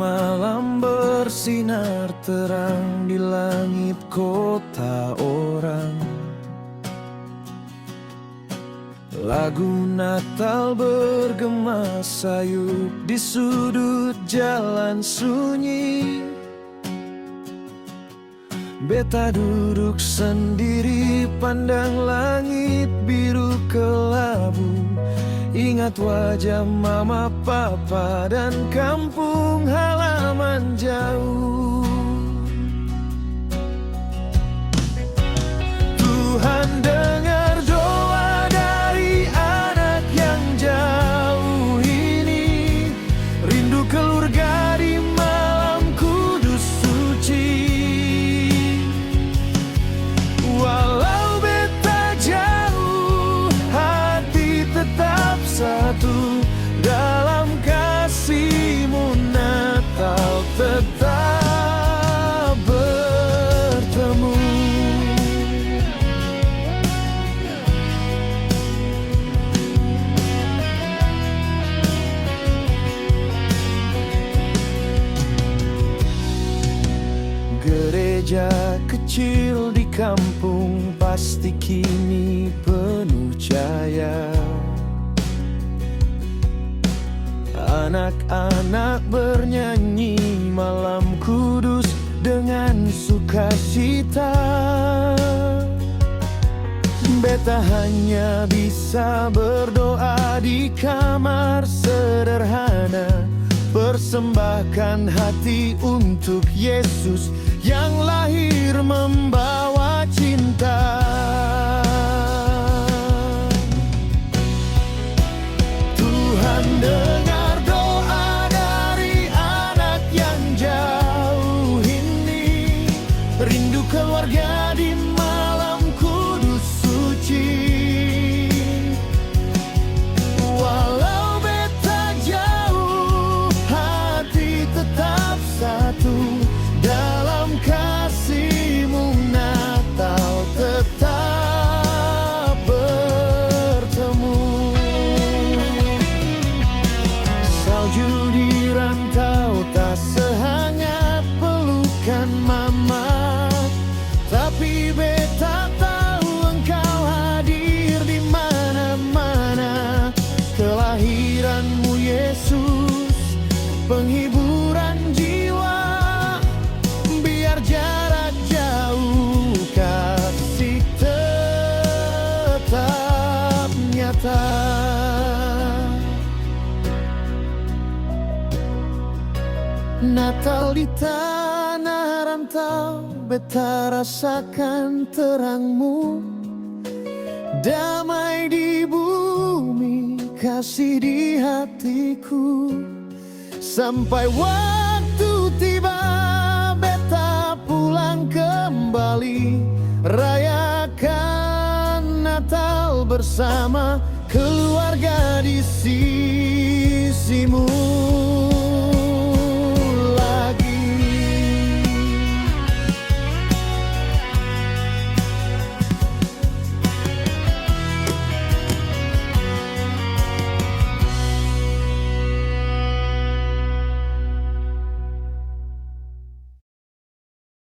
malam bersinar terang di langit kota orang. Lagu Natal bergema sayup di sudut jalan sunyi. Beta duduk sendiri pandang langit biru kelabu. Ingat wajah mama, papa, dan kampung halaman jauh. Tuhan dengar doa dari anak yang jauh ini. Rindu keluarga di malam kudus suci. Walau beta jauh, hati tetap satu dalam kasih-Mu. Natal tetap bertemu. Gereja kecil di kampung pasti kini penuh cahaya. Anak-anak bernyanyi malam kudus dengan sukacita. Beta hanya bisa berdoa di kamar sederhana, persembahkan hati untuk Yesus yang lahir membawa cinta. Tuhan dengar doa dari anak yang jauh ini. Rindu keluarga di malam kudus suci. Walau beta jauh, hati tetap satu dalam kasih-Mu. Natal tetap bertemu. Salju di rantau tak sehangat pelukan mama, tapi beta tahu Engkau hadir di mana-mana. Kelahiran-Mu Yesus, penghiburan jiwa. Biar jarak jauh, kasih tetap nyata. Natal di tanah rantau, beta rasakan terang-Mu. Damai di bumi, kasih di hatiku. Sampai waktu tiba, beta pulang kembali. Rayakan Natal bersama keluarga di sisi-Mu.